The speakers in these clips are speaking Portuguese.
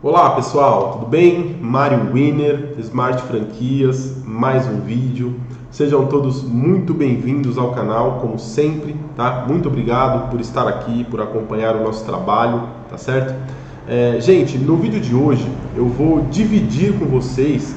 Olá pessoal, tudo bem? Mário Wiener, Smart Franquias, mais um vídeo. Sejam todos muito bem-vindos ao canal, como sempre, tá? Muito obrigado por estar aqui, por acompanhar o nosso trabalho, tá certo? Gente, no vídeo de hoje eu vou dividir com vocês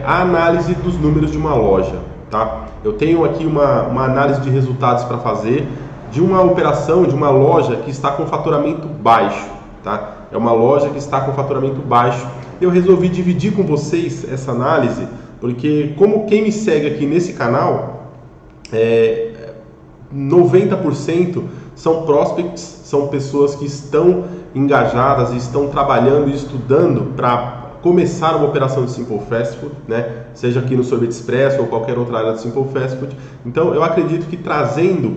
a análise dos números de uma loja, tá? Eu tenho aqui uma análise de resultados para fazer de uma operação, de uma loja que está com faturamento baixo, tá? É uma loja que está com faturamento baixo. Eu resolvi dividir com vocês essa análise, porque como quem me segue aqui nesse canal, 90% são prospects, são pessoas que estão engajadas e estão trabalhando e estudando para começar uma operação de Simple Fast Food, né? Seja aqui no Sorvete Expresso ou qualquer outra área de Simple Fast Food. Então eu acredito que trazendo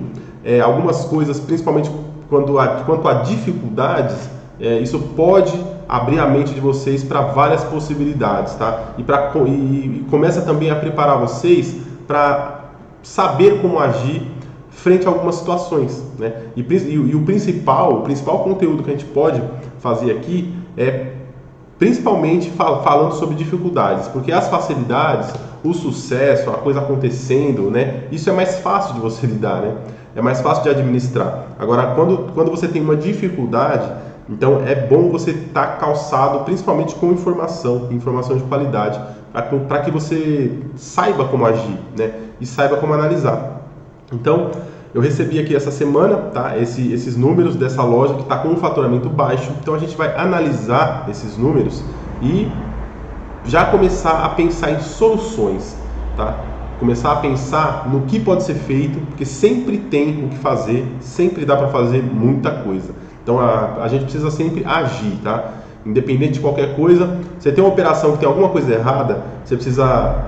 algumas coisas, principalmente quanto a dificuldades, isso pode abrir a mente de vocês para várias possibilidades, tá? E começa também a preparar vocês para saber como agir frente a algumas situações, né? E o principal conteúdo que a gente pode fazer aqui é principalmente falando sobre dificuldades, porque as facilidades, o sucesso, a coisa acontecendo, né? Isso é mais fácil de você lidar, né? É mais fácil de administrar. Agora, quando você tem uma dificuldade, então é bom você estar calçado principalmente com informação de qualidade, para que você saiba como agir, né? E saiba como analisar. Então eu recebi aqui essa semana, tá? Esses números dessa loja que está com um faturamento baixo. Então a gente vai analisar esses números e já começar a pensar em soluções, tá? Começar a pensar no que pode ser feito, porque sempre tem o que fazer, sempre dá para fazer muita coisa. Então a gente precisa sempre agir, tá? Independente de qualquer coisa, você tem uma operação que tem alguma coisa errada, você precisa...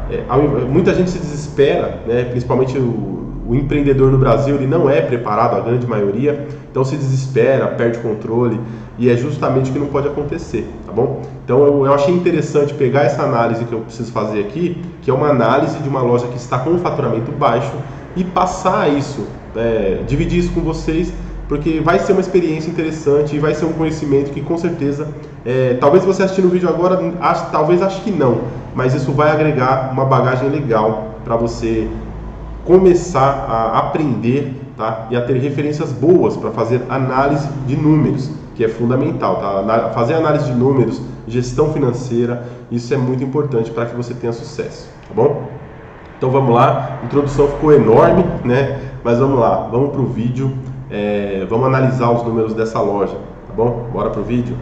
muita gente se desespera, né? Principalmente o empreendedor no Brasil, ele não é preparado, a grande maioria, então se desespera, perde controle, e é justamente o que não pode acontecer, tá bom? Então eu achei interessante pegar essa análise que eu preciso fazer aqui, que é uma análise de uma loja que está com um faturamento baixo, e passar isso, dividir isso com vocês, porque vai ser uma experiência interessante e vai ser um conhecimento que com certeza, talvez você assistindo o vídeo agora, talvez ache que não, mas isso vai agregar uma bagagem legal para você começar a aprender, tá? E a ter referências boas para fazer análise de números, que é fundamental, tá? Fazer análise de números, gestão financeira, isso é muito importante para que você tenha sucesso, tá bom? Então vamos lá, a introdução ficou enorme, né? Mas vamos lá, vamos para o vídeo. Vamos analisar os números dessa loja, tá bom? Bora pro vídeo.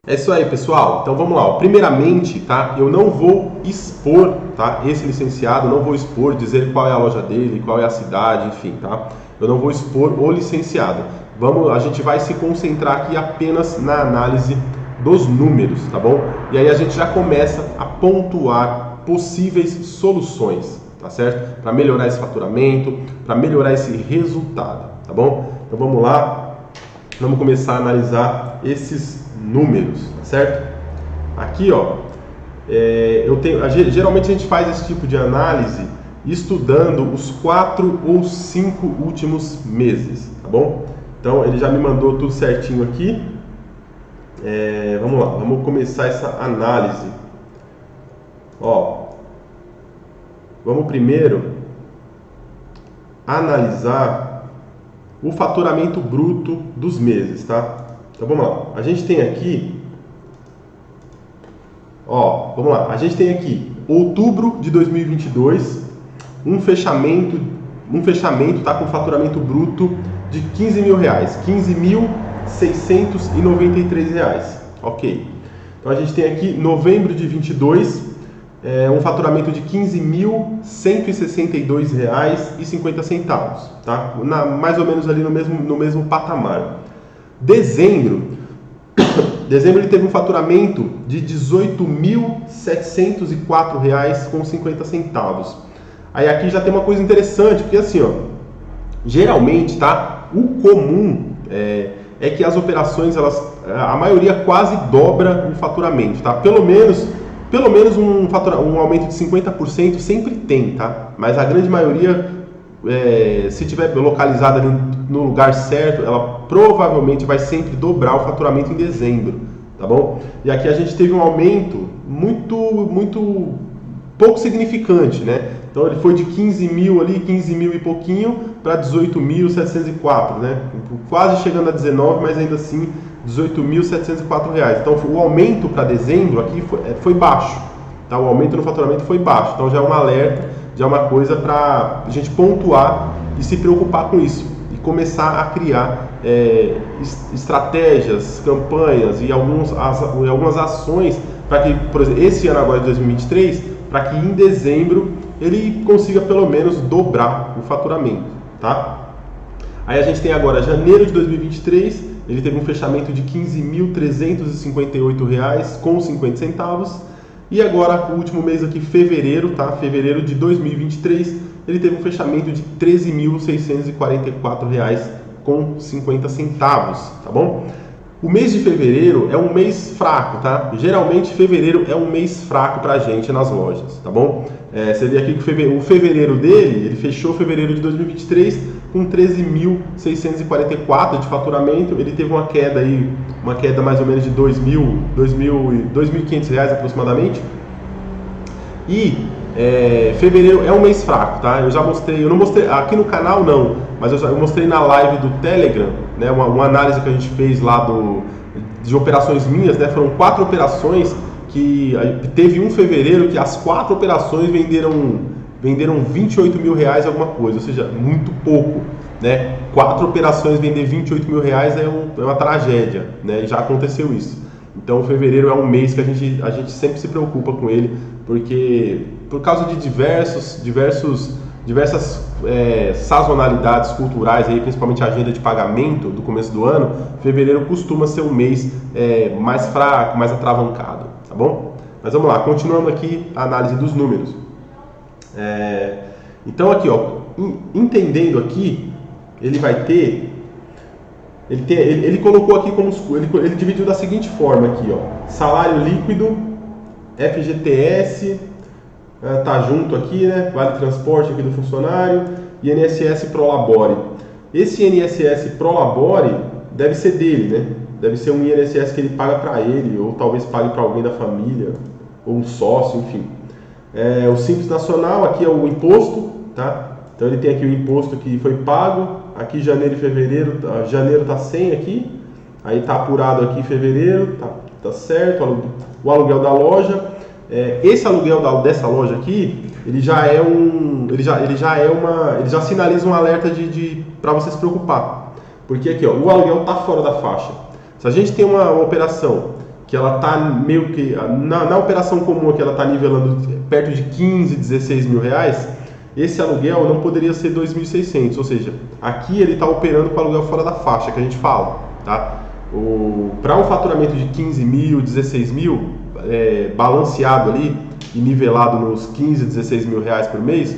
É isso aí, pessoal. Então vamos lá. Primeiramente, tá? Eu não vou expor, tá? Esse licenciado, não vou expor, dizer qual é a loja dele, qual é a cidade, enfim, tá? Eu não vou expor o licenciado. A gente vai se concentrar aqui apenas na análise dos números, tá bom? E aí a gente já começa a pontuar possíveis soluções, tá certo? Para melhorar esse faturamento, para melhorar esse resultado, tá bom? Então vamos lá, vamos começar a analisar esses números, tá certo? Aqui, ó, geralmente a gente faz esse tipo de análise estudando os 4 ou 5 últimos meses, tá bom? Então ele já me mandou tudo certinho aqui. Vamos lá, vamos começar essa análise. Ó, vamos primeiro analisar o faturamento bruto dos meses, tá? Então vamos lá, a gente tem aqui, ó, vamos lá, a gente tem aqui outubro de 2022, um fechamento, tá, com faturamento bruto de R$15 mil, R$15.693, ok. Então a gente tem aqui novembro de 22, um faturamento de R$15.162,50, tá? Mais ou menos ali no mesmo patamar. Dezembro ele teve um faturamento de R$18.704,50. Aí aqui já tem uma coisa interessante, porque assim, ó, geralmente, tá? O comum é que as operações, a maioria quase dobra o faturamento, tá? Pelo menos um aumento de 50% sempre tem, tá? Mas a grande maioria se tiver localizada no lugar certo, ela provavelmente vai sempre dobrar o faturamento em dezembro, tá bom? E aqui a gente teve um aumento muito pouco significante, né? Então ele foi de 15 mil ali, 15 mil e pouquinho, para 18.704, né? Quase chegando a 19, mas ainda assim 18.704 reais. Então o aumento para dezembro aqui foi baixo, tá? O aumento no faturamento foi baixo, então já é um alerta, já é uma coisa para a gente pontuar e se preocupar com isso e começar a criar estratégias, campanhas e algumas ações para que, por exemplo, esse ano agora de 2023, para que em dezembro ele consiga pelo menos dobrar o faturamento, tá? Aí a gente tem agora janeiro de 2023, ele teve um fechamento de R$ 15.358,50. E agora, o último mês aqui, fevereiro, tá? Fevereiro de 2023, ele teve um fechamento de R$ 13.644,50, tá bom? O mês de fevereiro é um mês fraco, tá? Geralmente fevereiro é um mês fraco pra gente nas lojas, tá bom? Você vê aqui que o fevereiro dele, ele fechou fevereiro de 2023 com 13.644 de faturamento. Ele teve uma queda mais ou menos de R$ 2.500 aproximadamente. E fevereiro é um mês fraco, tá? Eu não mostrei aqui no canal não, mas eu mostrei na live do Telegram, né? Uma análise que a gente fez lá de operações minhas, né? Foram 4 operações que teve um fevereiro que as 4 operações venderam R$ 28 mil alguma coisa, ou seja, muito pouco, né? 4 operações vender R$ 28 mil é uma tragédia, né? Já aconteceu isso. Então, fevereiro é um mês que a gente sempre se preocupa com ele, porque por causa de diversas sazonalidades culturais, aí, principalmente a agenda de pagamento do começo do ano, fevereiro costuma ser um mês mais fraco, mais atravancado, tá bom? Mas vamos lá, continuando aqui a análise dos números. Então aqui, ó, entendendo aqui, ele vai ter... Ele colocou aqui como ele dividiu da seguinte forma aqui, ó, salário líquido, FGTS, tá junto aqui, né, vale transporte aqui do funcionário, e INSS Prolabore. Esse INSS Prolabore deve ser dele, né? Deve ser um INSS que ele paga para ele, ou talvez pague para alguém da família, ou um sócio, enfim. O Simples Nacional, aqui é o imposto, tá? Então ele tem aqui o imposto que foi pago, aqui janeiro e fevereiro, janeiro tá 100 aqui, aí tá apurado aqui fevereiro, tá certo, o aluguel da loja. Esse aluguel dessa loja aqui, ele já sinaliza um alerta para você se preocupar, porque aqui, ó, o aluguel tá fora da faixa. Se a gente tem uma operação que ela tá meio que na operação comum aqui, ela tá nivelando perto de 15, 16 mil reais, esse aluguel não poderia ser 2.600, ou seja, aqui ele está operando com aluguel fora da faixa que a gente fala, tá? Para um faturamento de 15 mil, 16 mil, balanceado ali e nivelado nos 15, 16 mil reais por mês,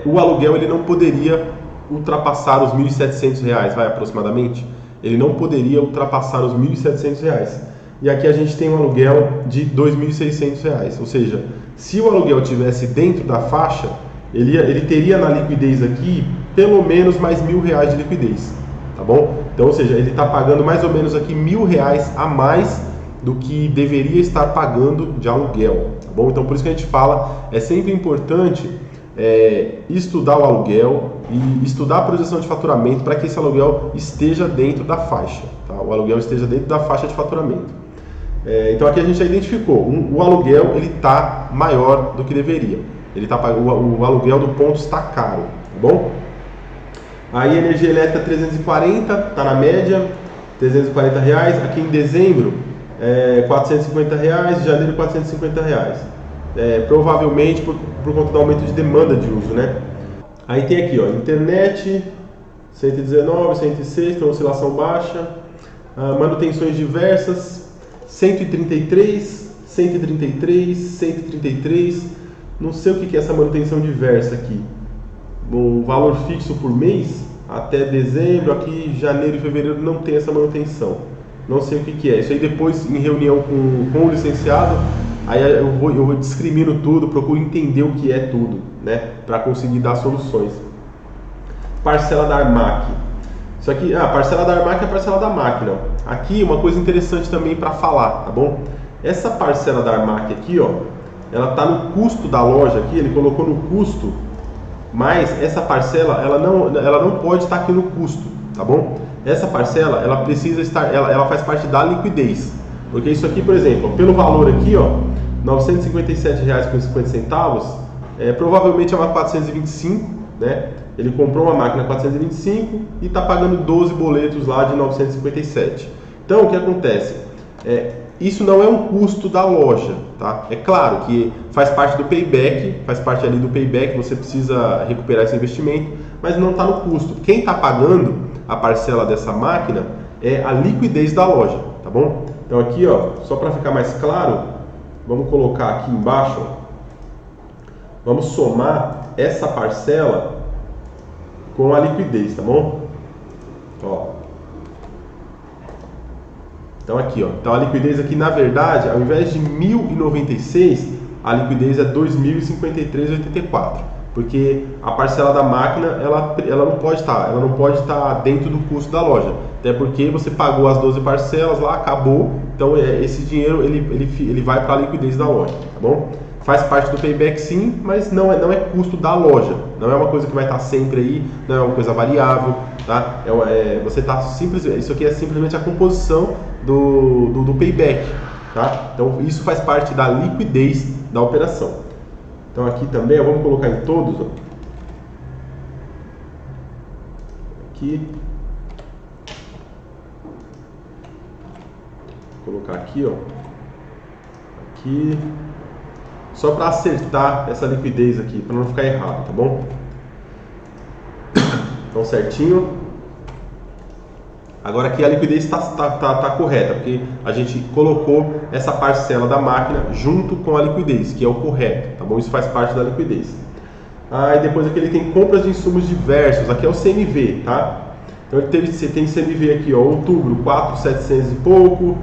o aluguel ele não poderia ultrapassar os 1.700 reais, aproximadamente. Ele não poderia ultrapassar os 1.700 reais. E aqui a gente tem um aluguel de 2.600 reais, ou seja, se o aluguel estivesse dentro da faixa, ele teria na liquidez aqui pelo menos mais R$1.000 de liquidez, tá bom? Então, ou seja, ele está pagando mais ou menos aqui R$1.000 a mais do que deveria estar pagando de aluguel, tá bom? Então, por isso que a gente fala, é sempre importante estudar o aluguel e estudar a projeção de faturamento para que esse aluguel esteja dentro da faixa, tá? O aluguel esteja dentro da faixa de faturamento. Então aqui a gente já identificou, o aluguel ele está maior do que deveria. O aluguel do ponto está caro, tá bom? Aí energia elétrica 340, está na média, R$340. Aqui em dezembro, R$450, janeiro R$450. Provavelmente por conta do aumento de demanda de uso, né? Aí tem aqui, ó, internet, 119, 106, tem oscilação baixa, manutenções diversas, 133, 133, 133, não sei o que é essa manutenção diversa aqui. Um valor fixo por mês, até dezembro, aqui janeiro e fevereiro não tem essa manutenção. Não sei o que é. Isso aí depois, em reunião com o licenciado, aí eu discrimino tudo, procuro entender o que é tudo, né, para conseguir dar soluções. Parcela da Armac. Isso aqui, a parcela da Armac é a parcela da máquina. Aqui uma coisa interessante também para falar, tá bom? Essa parcela da Armac aqui, ó, ela está no custo da loja aqui, ele colocou no custo, mas essa parcela ela não pode estar aqui no custo, tá bom? Essa parcela ela precisa estar, ela faz parte da liquidez, porque isso aqui, por exemplo, pelo valor aqui, ó, R$ 957,50, provavelmente é uma 425, né? Ele comprou uma máquina 425 e está pagando 12 boletos lá de 957. Então o que acontece? Isso não é um custo da loja, tá? É claro que faz parte do payback, faz parte ali do payback, você precisa recuperar esse investimento, mas não está no custo. Quem está pagando a parcela dessa máquina é a liquidez da loja, tá bom? Então aqui, ó, só para ficar mais claro, vamos colocar aqui embaixo, ó, vamos somar essa parcela com a liquidez, tá bom? Ó. Então aqui, ó, então a liquidez aqui, na verdade, ao invés de 1.096, a liquidez é 2.053,84, porque a parcela da máquina ela não pode estar dentro do custo da loja, até porque você pagou as 12 parcelas lá, acabou, então esse dinheiro ele vai para a liquidez da loja, tá bom? Faz parte do payback sim, mas não é custo da loja, não é uma coisa que vai estar sempre aí, não é uma coisa variável, tá? Você tá isso aqui é simplesmente a composição do payback, tá? Então isso faz parte da liquidez da operação. Então aqui também, vamos colocar em todos, ó. Aqui, vou colocar aqui, ó, aqui, só para acertar essa liquidez aqui, para não ficar errado, tá bom? Então certinho. Agora aqui a liquidez está correta, porque a gente colocou essa parcela da máquina junto com a liquidez, que é o correto, tá bom? Isso faz parte da liquidez. E depois aqui ele tem compras de insumos diversos, aqui é o CMV, tá? Então você tem CMV aqui, ó, outubro, 4.700 e pouco,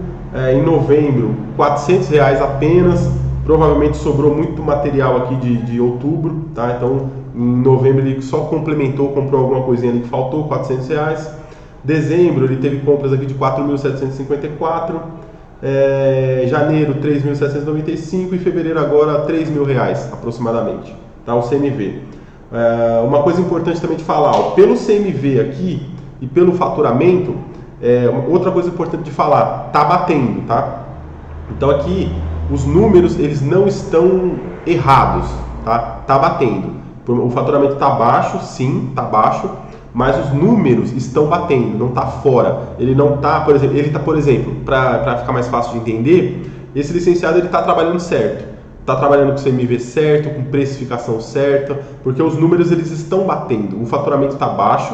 em novembro, R$400 apenas, provavelmente sobrou muito material aqui de outubro, tá? Então em novembro ele só complementou, comprou alguma coisinha ali que faltou, R$400. Dezembro ele teve compras aqui de 4.754, janeiro 3.795 e fevereiro agora R$3.000 aproximadamente, tá? O CMV. Uma coisa importante também de falar, ó, pelo CMV aqui e pelo faturamento, outra coisa importante de falar, tá batendo, tá? Então aqui os números eles não estão errados, tá? Tá batendo. O faturamento tá baixo, sim, tá baixo, mas os números estão batendo, não está fora. Ele não está, por exemplo, para ficar mais fácil de entender, esse licenciado ele está trabalhando certo, está trabalhando com CMV certo, com precificação certa, porque os números eles estão batendo. O faturamento está baixo,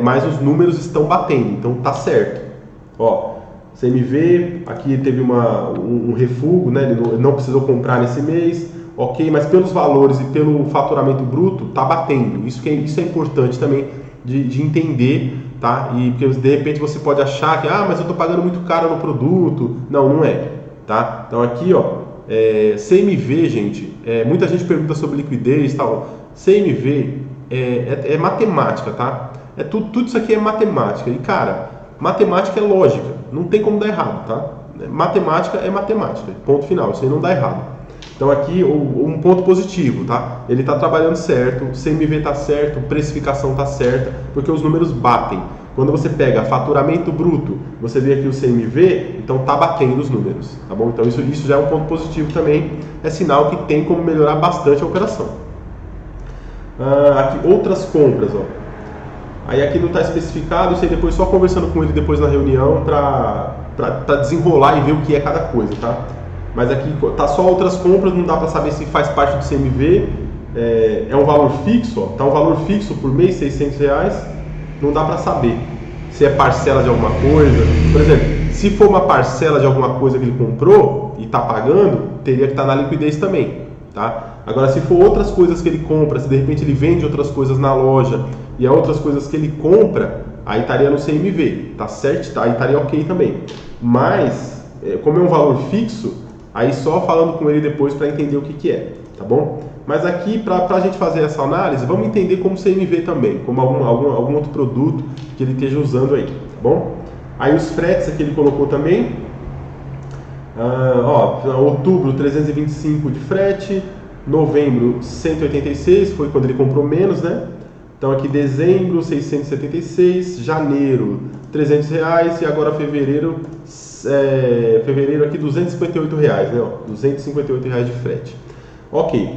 mas os números estão batendo, então está certo. Ó, CMV, aqui teve um refúgio, né? Ele não precisou comprar nesse mês. Ok, mas pelos valores e pelo faturamento bruto, está batendo. Isso é importante também de entender, tá? E porque de repente você pode achar que, mas eu estou pagando muito caro no produto. Não, não é, tá? Então aqui, ó, CMV, gente, muita gente pergunta sobre liquidez e tal. CMV é matemática, tá? Tudo isso aqui é matemática. E cara, matemática é lógica, não tem como dar errado, tá? Matemática é matemática, ponto final, isso aí não dá errado. Então aqui um ponto positivo, tá? Ele está trabalhando certo, o CMV está certo, precificação está certa, porque os números batem. Quando você pega faturamento bruto, você vê aqui o CMV, então está batendo os números, tá bom? Então isso já é um ponto positivo também, é sinal que tem como melhorar bastante a operação. Aqui outras compras, ó. Aí aqui não está especificado, isso aí depois só conversando com ele depois na reunião para desenrolar e ver o que é cada coisa, tá? Mas aqui tá só outras compras, não dá para saber se faz parte do CMV, é um valor fixo, ó, tá um valor fixo por mês, R$600, não dá para saber se é parcela de alguma coisa. Por exemplo, se for uma parcela de alguma coisa que ele comprou e está pagando, teria que estar na liquidez também, tá? Agora, se for outras coisas que ele compra, se de repente ele vende outras coisas na loja e é outras coisas que ele compra, aí estaria no CMV, tá certo? Aí estaria ok também. Mas, como é um valor fixo, Aí só falando com ele depois para entender o que é, tá bom? Mas aqui, para a gente fazer essa análise, vamos entender como CMV também, como algum outro produto que ele esteja usando aí, tá bom? Aí os fretes aqui ele colocou também, outubro 325 de frete, novembro 186, foi quando ele comprou menos, né? Então aqui dezembro 676, janeiro R$300 e agora fevereiro aqui R$258, né? R$258 de frete. Ok.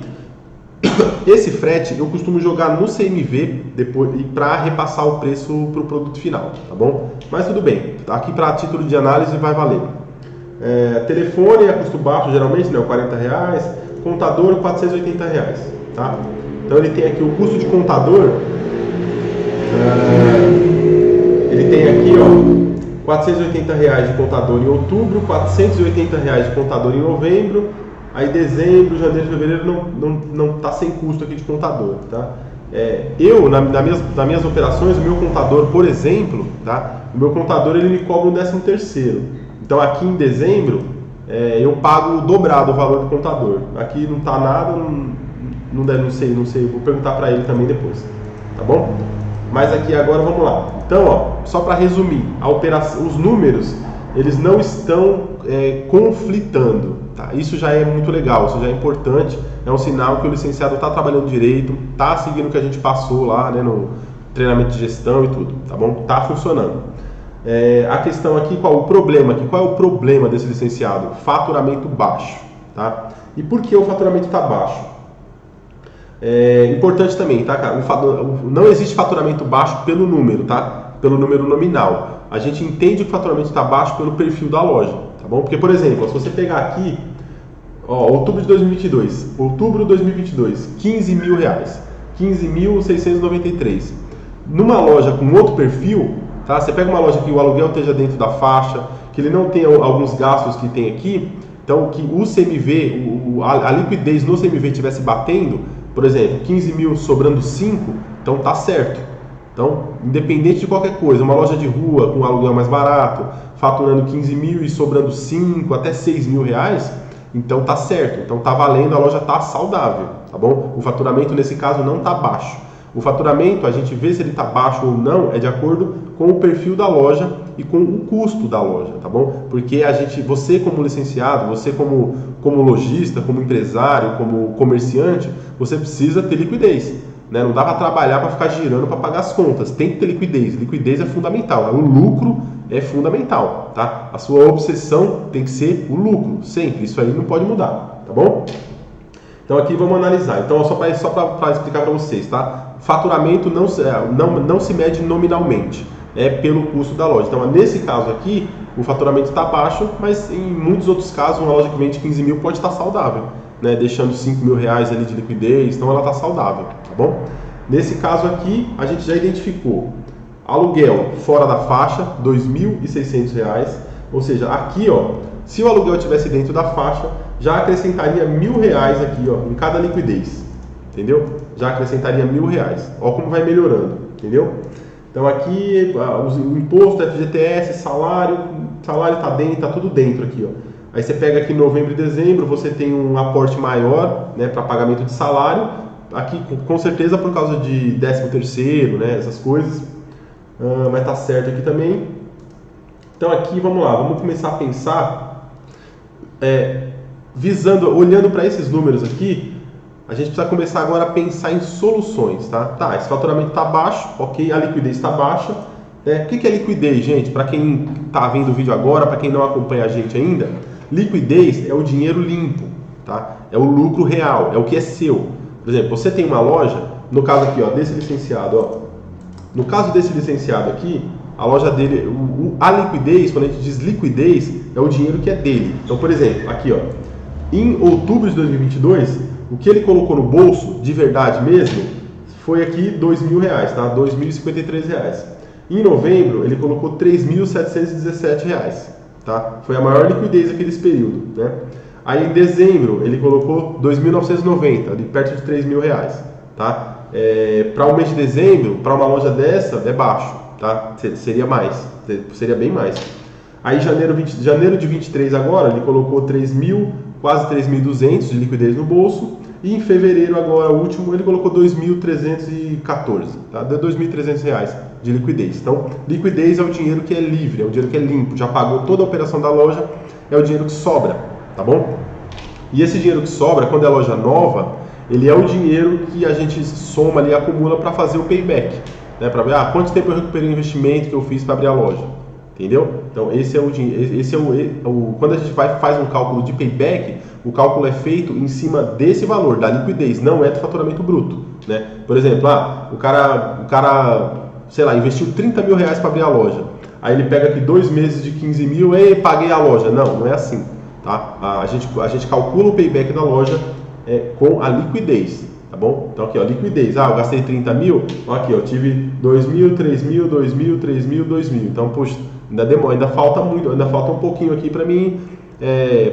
Esse frete eu costumo jogar no CMV depois para repassar o preço para o produto final, tá bom? Mas tudo bem, aqui para título de análise vai valer. Telefone é custo baixo geralmente, né? R$40, contador R$480, tá? Então ele tem aqui o custo de contador, ele tem aqui, ó, R$480 de contador em outubro, R$480 de contador em novembro. Aí dezembro, janeiro, fevereiro não está sem custo aqui de contador, tá? Nas minhas operações, o meu contador, por exemplo, tá? O meu contador ele me cobra um 13º. Então aqui em dezembro eu pago o dobrado o valor do contador. Aqui não está nada, não sei, vou perguntar para ele também depois, tá bom? Mas aqui agora vamos lá. Então, ó, só para resumir, a operação, os números eles não estão conflitando. Tá? Isso já é muito legal, isso já é importante, é um sinal que o licenciado está trabalhando direito, está seguindo o que a gente passou lá, né, no treinamento de gestão e tudo, tá bom? Está funcionando. A questão aqui, qual é o problema desse licenciado? Faturamento baixo, tá? E por que o faturamento está baixo? Importante também, tá, cara? Não existe faturamento baixo pelo número, tá? Pelo número nominal. A gente entende que o faturamento está baixo pelo perfil da loja, tá bom? Porque, por exemplo, se você pegar aqui, ó, outubro de 2022, outubro de 2022, R$15.000, 15.693. Numa loja com outro perfil, tá? Você pega uma loja que o aluguel esteja dentro da faixa, que ele não tenha alguns gastos que tem aqui, então que o CMV, a liquidez no CMV estivesse batendo, por exemplo, 15 mil sobrando 5, então tá certo. Então, independente de qualquer coisa, uma loja de rua com aluguel mais barato, faturando 15 mil e sobrando 5 até 6 mil reais, então tá certo, então tá valendo, a loja tá saudável, tá bom? O faturamento nesse caso não tá baixo. O faturamento, a gente vê se ele tá baixo ou não, é de acordo com o perfil da loja e com o custo da loja, tá bom? Porque você como licenciado, você como lojista, como empresário, como comerciante, você precisa ter liquidez, né? Não dá para trabalhar para ficar girando para pagar as contas, tem que ter liquidez. Liquidez é fundamental, o lucro é fundamental, tá? A sua obsessão tem que ser o lucro, sempre, isso aí não pode mudar, tá bom? Então aqui vamos analisar, então só para explicar para vocês, tá? Faturamento não se mede nominalmente, é pelo custo da loja. Então nesse caso aqui, o faturamento está baixo, mas em muitos outros casos, uma loja que vende 15 mil pode estar saudável, né? Deixando 5 mil reais ali de liquidez, então ela está saudável, tá bom? Nesse caso aqui, a gente já identificou aluguel fora da faixa, R$ 2.600, ou seja, aqui, ó, se o aluguel estivesse dentro da faixa, já acrescentaria R$ 1.000 aqui, ó, em cada liquidez, entendeu? Já acrescentaria R$ 1.000, ó como vai melhorando, entendeu? Então aqui, o imposto, FGTS, salário está dentro, tá tudo dentro aqui, ó. Aí você pega aqui novembro e dezembro, você tem um aporte maior, né, para pagamento de salário, aqui com certeza por causa de 13º, né, essas coisas, mas tá certo aqui também. Então aqui, vamos lá, vamos começar a pensar, olhando para esses números aqui, a gente precisa começar agora a pensar em soluções, tá? Tá, esse faturamento está baixo, ok, a liquidez está baixa. O que é liquidez, gente? Para quem está vendo o vídeo agora, para quem não acompanha a gente ainda, liquidez é o dinheiro limpo, tá? É o lucro real, é o que é seu. Por exemplo, você tem uma loja, no caso aqui, ó, desse licenciado, ó, no caso desse licenciado aqui, a loja dele, a liquidez, quando a gente diz liquidez, é o dinheiro que é dele. Então, por exemplo, aqui, ó, em outubro de 2022, o que ele colocou no bolso, de verdade mesmo, foi aqui R$ 2.000, tá? R$ 2.053. Em novembro, ele colocou R$ 3.717, tá? Foi a maior liquidez daquele período, né? Aí em dezembro, ele colocou R$ 2.990, ali perto de R$ 3.000, tá? Para o mês de dezembro, para uma loja dessa, é baixo, tá? Seria bem mais. Aí janeiro de 23 agora, ele colocou R$ quase 3.200 de liquidez no bolso. E em fevereiro, agora o último, ele colocou 2.314, tá? Deu R$2.300 de liquidez. Então, liquidez é o dinheiro que é livre, é o dinheiro que é limpo, já pagou toda a operação da loja, é o dinheiro que sobra, tá bom? E esse dinheiro que sobra, quando é loja nova, ele é o dinheiro que a gente soma ali, acumula para fazer o payback, né? Para ver quanto tempo eu recuperei o investimento que eu fiz para abrir a loja, entendeu? Então esse é o dinheiro, quando a gente faz um cálculo de payback, o cálculo é feito em cima desse valor, da liquidez, não é do faturamento bruto, né? Por exemplo, o cara, sei lá, investiu R$30.000 para abrir a loja, aí ele pega aqui 2 meses de 15 mil e paguei a loja. Não é assim, tá? A gente calcula o payback da loja com a liquidez, tá bom? Então aqui, ó, liquidez, eu gastei 30 mil, aqui, ó, tive 2 mil, 3 mil, 2 mil, 3 mil, 2 mil, então, poxa, ainda falta muito, ainda falta um pouquinho aqui para mim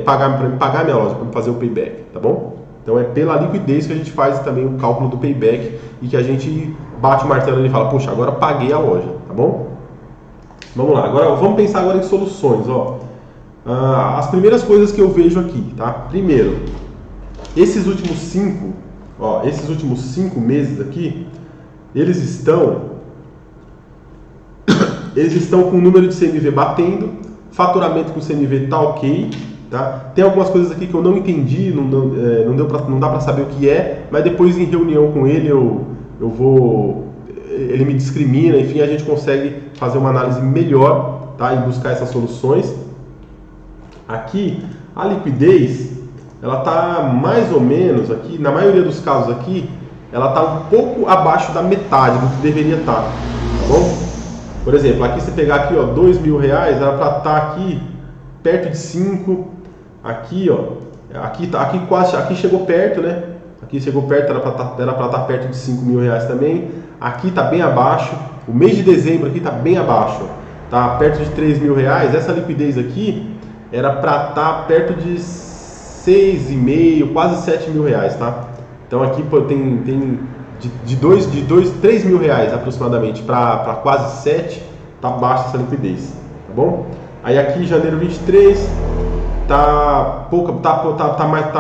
pagar minha loja, para fazer o payback, tá bom? Então é pela liquidez que a gente faz também o cálculo do payback e que a gente bate o martelo e fala, poxa, agora paguei a loja, tá bom? Vamos lá, agora vamos pensar agora em soluções, ó. As primeiras coisas que eu vejo aqui, tá? Primeiro, esses últimos 5 meses aqui, eles estão com o número de CMV batendo, faturamento com o CMV tá ok, tá? Tem algumas coisas aqui que eu não entendi, não dá para saber o que é, mas depois em reunião com ele ele me discrimina, enfim, a gente consegue fazer uma análise melhor, tá? E buscar essas soluções. Aqui, a liquidez, ela tá mais ou menos aqui, na maioria dos casos aqui, ela tá um pouco abaixo da metade do que deveria estar, tá bom? Por exemplo, aqui você pegar aqui, ó, R$2.000, era para estar aqui perto de 5, aqui, ó, aqui chegou perto, né? Aqui chegou perto, era para estar perto de R$5.000 também. Aqui tá bem abaixo. O mês de dezembro aqui tá bem abaixo, tá perto de R$3.000. Essa liquidez aqui era para estar perto de 6,5, quase R$7.000, tá? Então aqui pô, tem de R$3.000 aproximadamente para quase 7, tá baixa essa liquidez, tá bom? Aí aqui janeiro 23 tá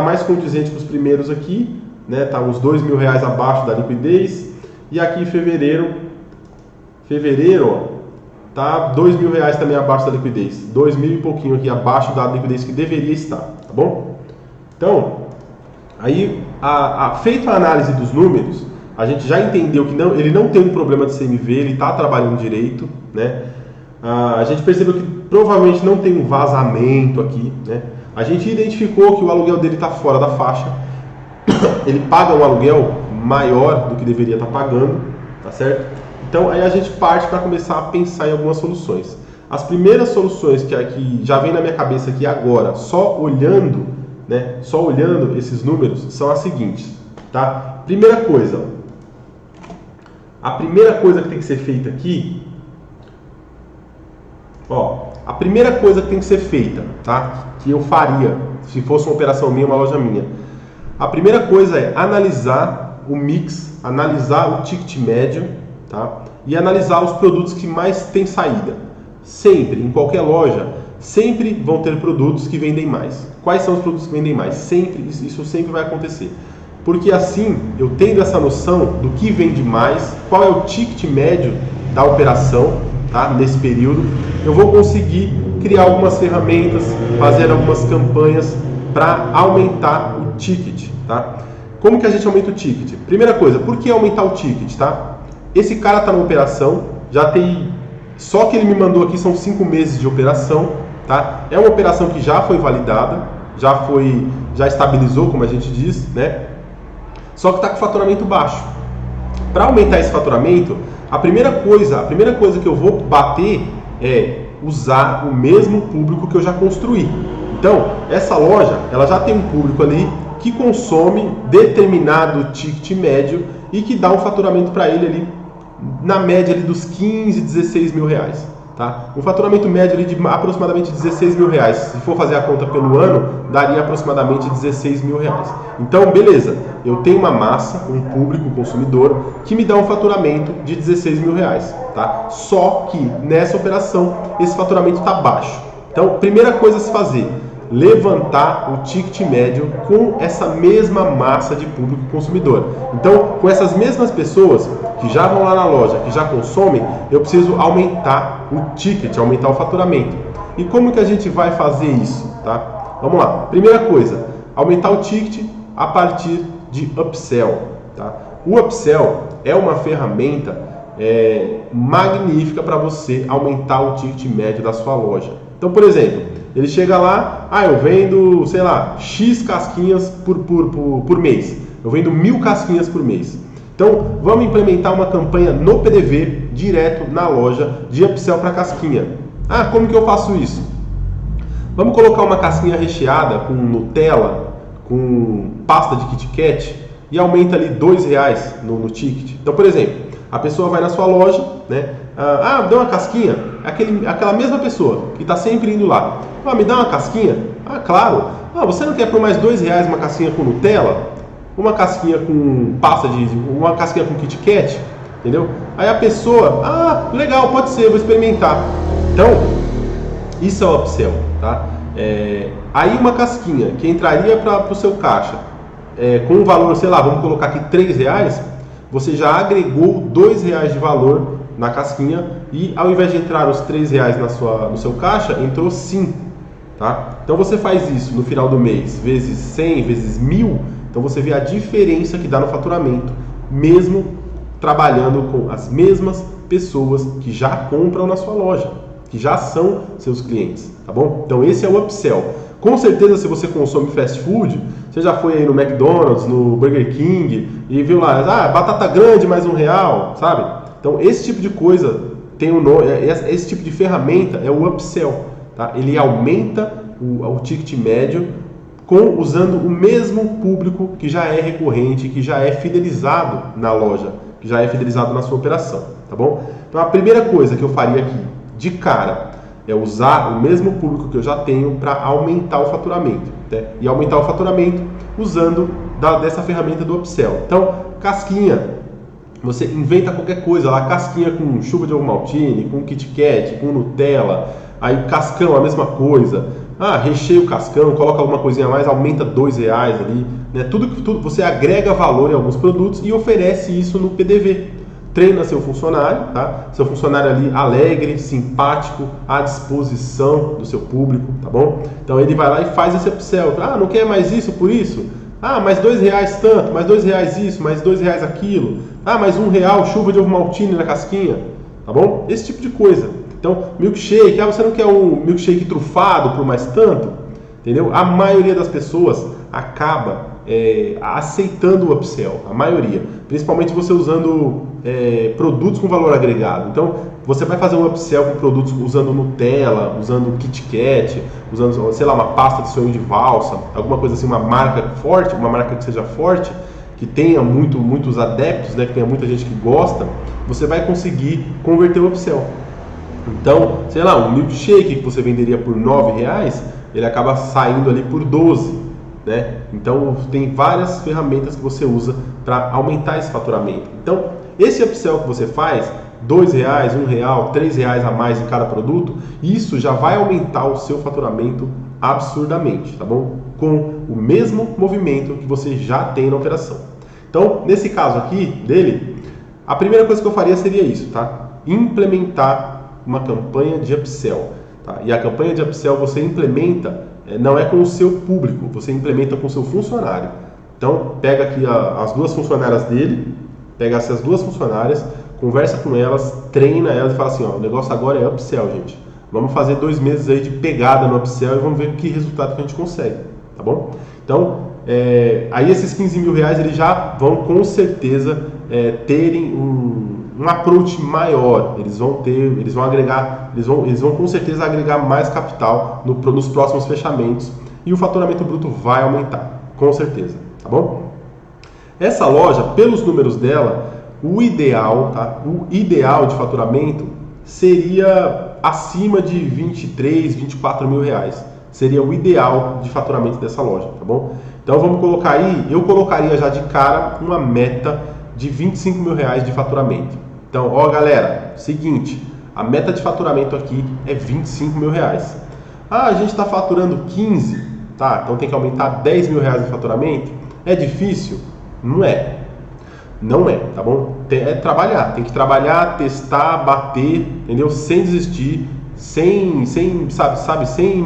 mais condizente com os primeiros aqui, né? Tá uns R$2.000 abaixo da liquidez. E aqui em fevereiro, ó, tá R$2.000 também abaixo da liquidez, 2.000 e pouquinho aqui abaixo da liquidez que deveria estar, tá bom? Então, aí feita a análise dos números, a gente já entendeu que ele não tem um problema de CMV, ele está trabalhando direito, né? A gente percebeu que provavelmente não tem um vazamento aqui, né? A gente identificou que o aluguel dele está fora da faixa, ele paga um aluguel maior do que deveria estar pagando, tá certo? Então aí a gente parte para começar a pensar em algumas soluções. As primeiras soluções que já vem na minha cabeça aqui agora, só olhando esses números, são as seguintes, tá? A primeira coisa que tem que ser feita aqui, a primeira coisa que tem que ser feita, tá? Que eu faria se fosse uma operação minha, uma loja minha. A primeira coisa é analisar o mix, analisar o ticket médio, tá? E analisar os produtos que mais têm saída. Sempre, em qualquer loja, sempre vão ter produtos que vendem mais. Quais são os produtos que vendem mais? Sempre, isso sempre vai acontecer. Porque assim, eu tendo essa noção do que vende mais, qual é o ticket médio da operação, tá? Nesse período, eu vou conseguir criar algumas ferramentas, fazer algumas campanhas para aumentar o ticket, tá? Como que a gente aumenta o ticket? Primeira coisa, por que aumentar o ticket, tá? Esse cara está na operação, já tem... Só que ele me mandou aqui são 5 meses de operação, tá? É uma operação que já foi validada, já estabilizou, como a gente diz, né? Só que está com faturamento baixo. Para aumentar esse faturamento, a primeira coisa que eu vou bater é usar o mesmo público que eu já construí. Então, essa loja, ela já tem um público ali que consome determinado ticket médio e que dá um faturamento para ele ali na média ali dos 15, 16 mil reais, tá? Um faturamento médio ali de aproximadamente 16 mil reais. Se for fazer a conta pelo ano, daria aproximadamente 16 mil reais. Então, beleza, eu tenho uma massa, um público, um consumidor, que me dá um faturamento de 16 mil reais, tá? Só que nessa operação, esse faturamento está baixo. Então, primeira coisa a se fazer, levantar o ticket médio com essa mesma massa de público consumidor. Então, com essas mesmas pessoas que já vão lá na loja, que já consomem, eu preciso aumentar o ticket, aumentar o faturamento. E como que a gente vai fazer isso? Tá? Vamos lá. Primeira coisa, aumentar o ticket a partir de upsell. Tá? O upsell é uma ferramenta magnífica para você aumentar o ticket médio da sua loja. Então, por exemplo, ele chega lá, eu vendo, sei lá, X casquinhas por mês. Eu vendo 1000 casquinhas por mês. Então, vamos implementar uma campanha no PDV, direto na loja, de upsell para casquinha. Como que eu faço isso? Vamos colocar uma casquinha recheada com Nutella, com pasta de Kit Kat e aumenta ali R$2 no ticket. Então, por exemplo, a pessoa vai na sua loja, né? Me dá uma casquinha. Aquela mesma pessoa que está sempre indo lá. Me dá uma casquinha? Claro. Você não quer por mais R$2 uma casquinha com Nutella? Uma casquinha com pasta uma casquinha com Kit Kat? Entendeu? Aí a pessoa, legal, pode ser, vou experimentar. Então, isso é o upsell, tá? Aí uma casquinha que entraria para o seu caixa com um valor, sei lá, vamos colocar aqui R$3, você já agregou R$2 de valor na casquinha e ao invés de entrar os R$3 no seu caixa, entrou 5, tá? Então você faz isso no final do mês, vezes 100, vezes 1000, então você vê a diferença que dá no faturamento, mesmo trabalhando com as mesmas pessoas que já compram na sua loja, que já são seus clientes, tá bom? Então esse é o upsell. Com certeza, se você consome fast food, você já foi aí no McDonald's, no Burger King e viu lá, batata grande mais R$1, sabe? Então esse tipo de coisa tem um nome, esse tipo de ferramenta é o upsell, tá? Ele aumenta o ticket médio usando o mesmo público que já é recorrente, que já é fidelizado na loja, que já é fidelizado na sua operação, tá bom? Então a primeira coisa que eu faria aqui, de cara, é usar o mesmo público que eu já tenho para aumentar o faturamento, né? E aumentar o faturamento usando dessa ferramenta do upsell. Então, casquinha, você inventa qualquer coisa lá, casquinha com chuva de ovo maltine, com Kit Kat, com Nutella, aí cascão, a mesma coisa. Recheia o cascão, coloca alguma coisinha a mais, aumenta R$2 ali, né? Tudo você agrega valor em alguns produtos e oferece isso no PDV. Treina seu funcionário, tá? Seu funcionário ali alegre, simpático, à disposição do seu público, tá bom? Então ele vai lá e faz esse upsell. Não quer mais isso por isso? Mais R$2 tanto, mais R$2 isso, mais R$2 aquilo. Mais R$1 chuva de ovo maltine na casquinha, tá bom? Esse tipo de coisa. Então, milkshake, você não quer um milkshake trufado por mais tanto? Entendeu? A maioria das pessoas acaba aceitando o upsell, a maioria, principalmente você usando produtos com valor agregado. Então você vai fazer um upsell com produtos usando Nutella, usando Kit Kat, usando, sei lá, uma pasta de sonho de valsa, alguma coisa assim, uma marca forte, uma marca que seja forte, que tenha muitos adeptos, né, que tenha muita gente que gosta, você vai conseguir converter o upsell. Então, sei lá, um milkshake que você venderia por R$9, ele acaba saindo ali por 12. Né? Então tem várias ferramentas que você usa para aumentar esse faturamento. Então esse upsell que você faz, R$2, R$1, R$3 a mais em cada produto, isso já vai aumentar o seu faturamento absurdamente, tá bom? Com o mesmo movimento que você já tem na operação. Então nesse caso aqui dele, a primeira coisa que eu faria seria isso, tá? Implementar uma campanha de upsell, tá? E a campanha de upsell você implementa não é com o seu público, você implementa com o seu funcionário. Então, pega aqui as duas funcionárias dele, pega essas duas funcionárias, conversa com elas, treina elas e fala assim, o negócio agora é upsell, gente. Vamos fazer 2 meses aí de pegada no upsell e vamos ver que resultado que a gente consegue, tá bom? Então, aí esses R$15 mil eles já vão com certeza terem um approach maior, eles vão com certeza agregar mais capital nos próximos fechamentos e o faturamento bruto vai aumentar, com certeza, tá bom? Essa loja, pelos números dela, o ideal de faturamento seria acima de 23, 24 mil reais, seria o ideal de faturamento dessa loja, tá bom? Então vamos colocar aí, eu colocaria já de cara uma meta de 25 mil reais de faturamento. Então, galera, seguinte, a meta de faturamento aqui é 25 mil reais. Ah, a gente está faturando 15, tá? Então tem que aumentar 10 mil reais de faturamento. É difícil? Não é. Não é, tá bom? É trabalhar, tem que trabalhar, testar, bater, entendeu? Sem desistir, sem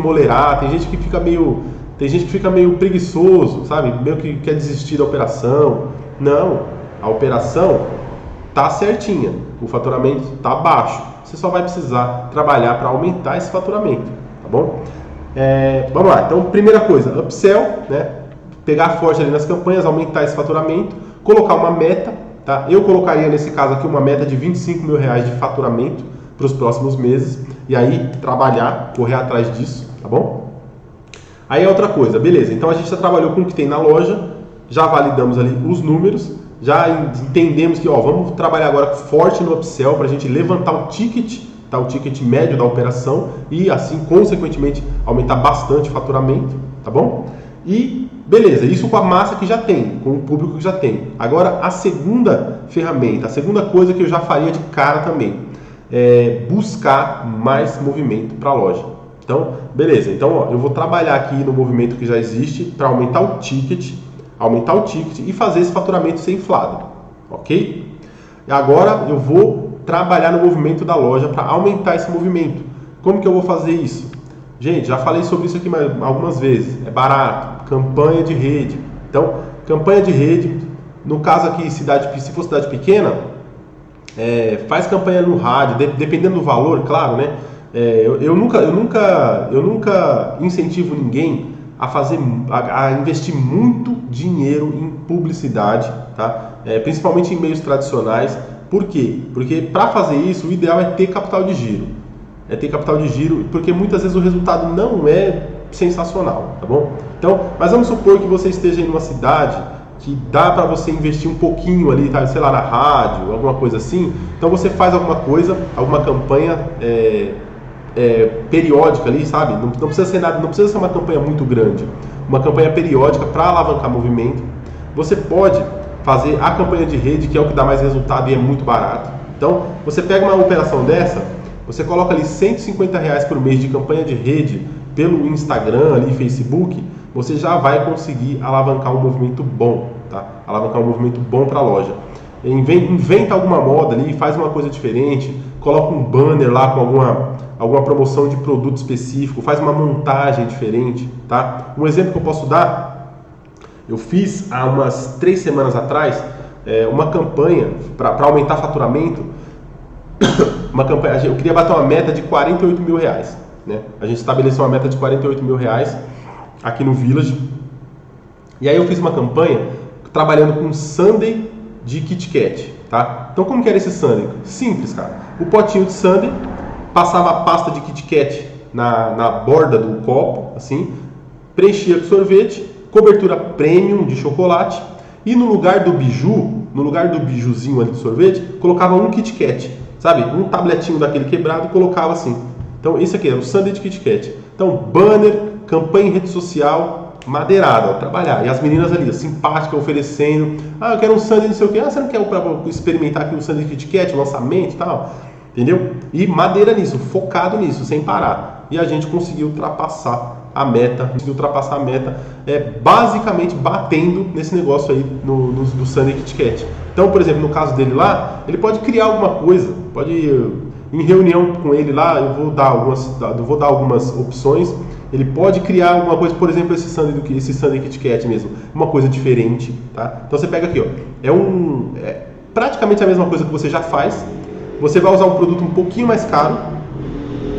molerar. Tem gente que fica meio preguiçoso, sabe? Meio que quer desistir da operação. Não, a operação tá certinha, o faturamento tá baixo. Você só vai precisar trabalhar para aumentar esse faturamento, tá bom? Vamos lá. Então, primeira coisa, upsell, né? Pegar forte ali nas campanhas, aumentar esse faturamento, colocar uma meta, tá? Eu colocaria nesse caso aqui uma meta de 25 mil reais de faturamento para os próximos meses, e aí trabalhar, correr atrás disso, tá bom? Aí é outra coisa, beleza, então a gente já trabalhou com o que tem na loja, já validamos ali os números, já entendemos que vamos trabalhar agora forte no upsell para a gente levantar o ticket, tá? O ticket médio da operação e assim, consequentemente, aumentar bastante o faturamento, tá bom? E beleza, isso com a massa que já tem, com o público que já tem. Agora, a segunda ferramenta, a segunda coisa que eu já faria de cara também, é buscar mais movimento para a loja. Então, beleza, então eu vou trabalhar aqui no movimento que já existe para aumentar o ticket e fazer esse faturamento ser inflado, ok? E agora eu vou trabalhar no movimento da loja para aumentar esse movimento. Como que eu vou fazer isso? Gente, já falei sobre isso aqui algumas vezes. É barato, campanha de rede. Então, campanha de rede, no caso aqui, se for cidade pequena, faz campanha no rádio, dependendo do valor, claro, né? Eu nunca incentivo ninguém a investir muito dinheiro em publicidade, tá? Principalmente em meios tradicionais. Por quê? Porque para fazer isso, o ideal é ter capital de giro. Porque muitas vezes o resultado não é sensacional, tá bom? Então, mas vamos supor que você esteja em uma cidade que dá para você investir um pouquinho ali, tá? Sei lá, na rádio, alguma coisa assim. Então você faz alguma coisa, alguma campanha periódica ali, sabe? Não precisa ser nada, não precisa ser uma campanha muito grande. Uma campanha periódica para alavancar movimento. Você pode fazer a campanha de rede, que é o que dá mais resultado e é muito barato. Então, você pega uma operação dessa, você coloca ali R$150 por mês de campanha de rede pelo Instagram, ali, Facebook, você já vai conseguir alavancar um movimento bom, tá? Alavancar um movimento bom para a loja. Inventa alguma moda ali, faz uma coisa diferente, coloca um banner lá com alguma promoção de produto específico, faz uma montagem diferente, tá? Um exemplo que eu posso dar, eu fiz há umas 3 semanas atrás uma campanha para aumentar faturamento, uma campanha, eu queria bater uma meta de 48 mil reais, né? A gente estabeleceu uma meta de 48 mil reais aqui no Village, e aí eu fiz uma campanha trabalhando com sundae de Kit Kat, tá? Então como que era esse sundae? Simples, cara. O potinho de sundae, passava a pasta de Kit Kat na borda do copo, assim, preenchia com sorvete, cobertura premium de chocolate, e no lugar do bijuzinho ali de sorvete, colocava um Kit Kat, sabe? Um tabletinho daquele quebrado, colocava assim. Então esse aqui era o sundae de Kit Kat. Então banner, campanha em rede social, madeirada, trabalhar. E as meninas ali, simpáticas, oferecendo, eu quero um sundae não sei o que, você não quer para experimentar aqui um sundae de Kit Kat, lançamento e tal? Entendeu? E madeira nisso, focado nisso, sem parar. E a gente conseguiu ultrapassar a meta, basicamente batendo nesse negócio aí do sundae Kit Kat. Então, por exemplo, no caso dele lá, ele pode criar alguma coisa, em reunião com ele lá, eu vou dar algumas opções. Ele pode criar alguma coisa, por exemplo, esse sundae Kit Kat mesmo, uma coisa diferente, tá? Então você pega aqui, é praticamente a mesma coisa que você já faz. Você vai usar um produto um pouquinho mais caro,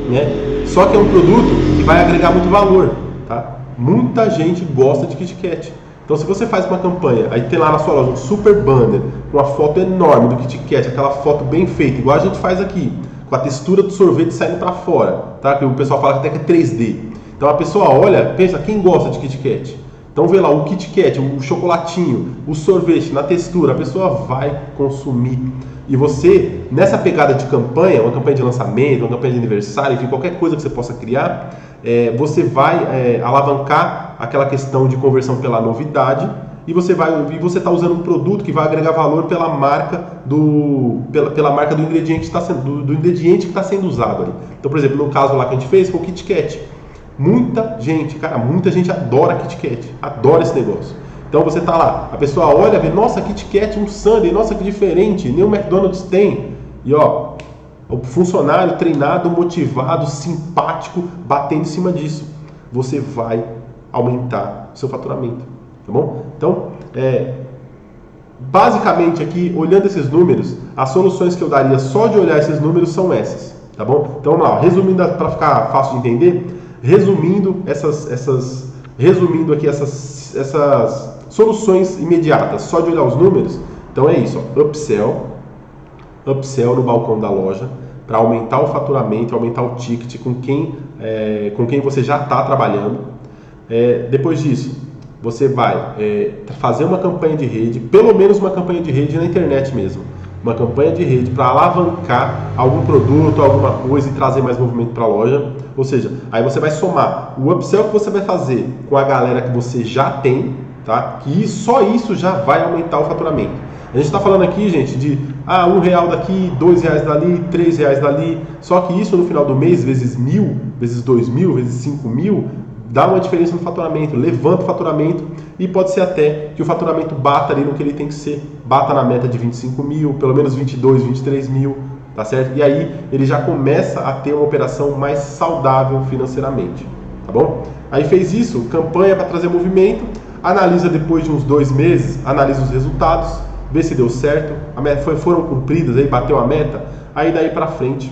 né? Só que é um produto que vai agregar muito valor, tá? Muita gente gosta de Kit Kat. Então, se você faz uma campanha, aí tem lá na sua loja um super banner, com uma foto enorme do Kit Kat, aquela foto bem feita, igual a gente faz aqui, com a textura do sorvete saindo para fora, tá? Que o pessoal fala que até que é 3D. Então, a pessoa olha, pensa, quem gosta de Kit Kat? Então, vê lá o Kit Kat, o chocolatinho, o sorvete na textura, a pessoa vai consumir. E você, nessa pegada de campanha, uma campanha de lançamento, uma campanha de aniversário, enfim, qualquer coisa que você possa criar, você vai alavancar aquela questão de conversão pela novidade e você está usando um produto que vai agregar valor pela marca do ingrediente que está sendo usado ali. Então, por exemplo, no caso lá que a gente fez, foi o Kit Kat. Muita gente, cara, muita gente adora Kit Kat, adora esse negócio. Então você tá lá, a pessoa olha, vê, nossa, Kit Kat, um sundae, nossa, que diferente, nem o McDonald's tem. E ó, o funcionário treinado, motivado, simpático, batendo em cima disso, você vai aumentar o seu faturamento, tá bom? Então, basicamente aqui, olhando esses números, as soluções que eu daria só de olhar esses números são essas, tá bom? Então vamos lá, resumindo para ficar fácil de entender, resumindo aqui essas soluções imediatas, só de olhar os números. Então é isso, ó, upsell no balcão da loja, para aumentar o faturamento, aumentar o ticket com quem você já está trabalhando. Depois disso, você vai fazer uma campanha de rede, pelo menos uma campanha de rede na internet mesmo. Uma campanha de rede para alavancar algum produto, alguma coisa e trazer mais movimento para a loja. Ou seja, aí você vai somar o upsell que você vai fazer com a galera que você já tem, tá? Que só isso já vai aumentar o faturamento. A gente está falando aqui, gente, de R$1 daqui, R$2 dali, R$3 dali. Só que isso no final do mês, vezes 1.000, vezes 2.000, vezes 5.000, dá uma diferença no faturamento, levanta o faturamento e pode ser até que o faturamento bata ali no que ele tem que ser, bata na meta de 25.000, pelo menos 22, 23.000, tá certo? E aí ele já começa a ter uma operação mais saudável financeiramente, tá bom? Aí fez isso, campanha para trazer movimento, analisa depois de uns 2 meses, analisa os resultados, vê se deu certo, foram cumpridas, aí bateu a meta, aí daí para frente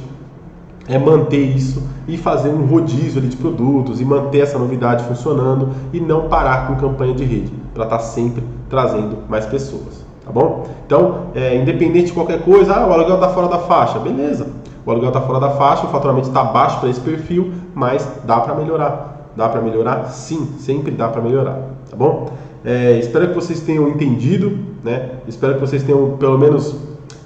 é manter isso e fazer um rodízio ali de produtos e manter essa novidade funcionando e não parar com campanha de rede, para estar sempre trazendo mais pessoas, tá bom? Então, independente de qualquer coisa, o aluguel está fora da faixa, beleza, o aluguel está fora da faixa, o faturamento está baixo para esse perfil, mas dá para melhorar. Dá para melhorar? Sim, sempre dá para melhorar, tá bom? Espero que vocês tenham entendido, né? Espero que vocês tenham pelo menos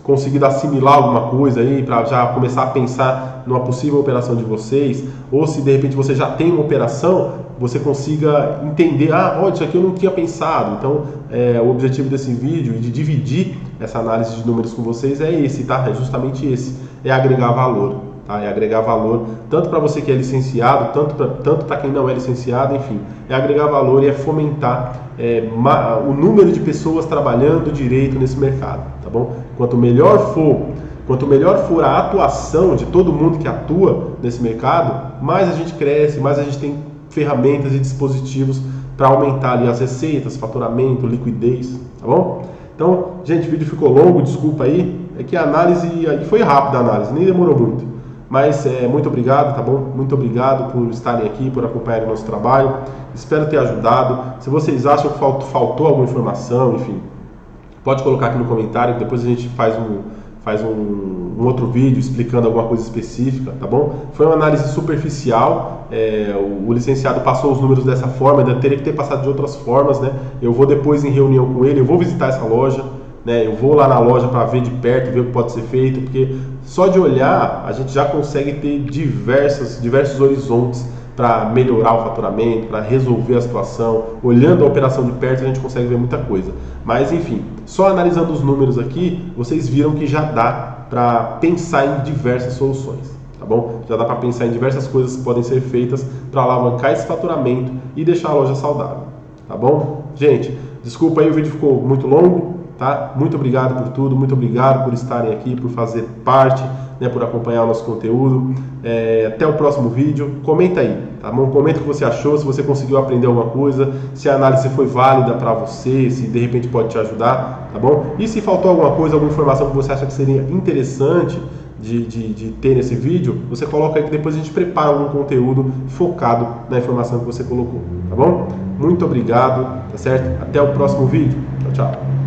conseguido assimilar alguma coisa aí para já começar a pensar numa possível operação de vocês, ou se de repente você já tem uma operação, você consiga entender, olha, isso aqui eu não tinha pensado. Então, o objetivo desse vídeo e de dividir essa análise de números com vocês é esse, tá? É justamente esse, é agregar valor, tá? É agregar valor tanto para você que é licenciado, tanto para quem não é licenciado, enfim, é agregar valor e é fomentar o número de pessoas trabalhando direito nesse mercado, tá bom? Quanto melhor for a atuação de todo mundo que atua nesse mercado, mais a gente cresce, mais a gente tem ferramentas e dispositivos para aumentar ali as receitas, faturamento, liquidez, tá bom? Então, gente, o vídeo ficou longo, desculpa aí, é que a análise aí foi rápida, a análise, nem demorou muito. Mas muito obrigado, tá bom? Muito obrigado por estarem aqui, por acompanharem o nosso trabalho. Espero ter ajudado. Se vocês acham que faltou alguma informação, enfim, pode colocar aqui no comentário, depois a gente faz um outro vídeo explicando alguma coisa específica, tá bom? Foi uma análise superficial, o licenciado passou os números dessa forma, ainda teria que ter passado de outras formas, né? Eu vou depois em reunião com ele, eu vou visitar essa loja, né? Eu vou lá na loja para ver de perto, ver o que pode ser feito, porque só de olhar a gente já consegue ter diversos horizontes para melhorar o faturamento, para resolver a situação. Olhando a operação de perto a gente consegue ver muita coisa. Mas enfim, só analisando os números aqui, vocês viram que já dá para pensar em diversas soluções, tá bom? Já dá para pensar em diversas coisas que podem ser feitas para alavancar esse faturamento e deixar a loja saudável, tá bom? Gente, desculpa aí, o vídeo ficou muito longo, tá? Muito obrigado por tudo, muito obrigado por estarem aqui, por fazer parte, né, por acompanhar o nosso conteúdo. Até o próximo vídeo. Comenta aí, tá bom? Comenta o que você achou, se você conseguiu aprender alguma coisa, se a análise foi válida para você, se de repente pode te ajudar, tá bom? E se faltou alguma coisa, alguma informação que você acha que seria interessante de ter nesse vídeo, você coloca aí que depois a gente prepara algum conteúdo focado na informação que você colocou, tá bom? Muito obrigado, tá certo? Até o próximo vídeo. Tchau, tchau.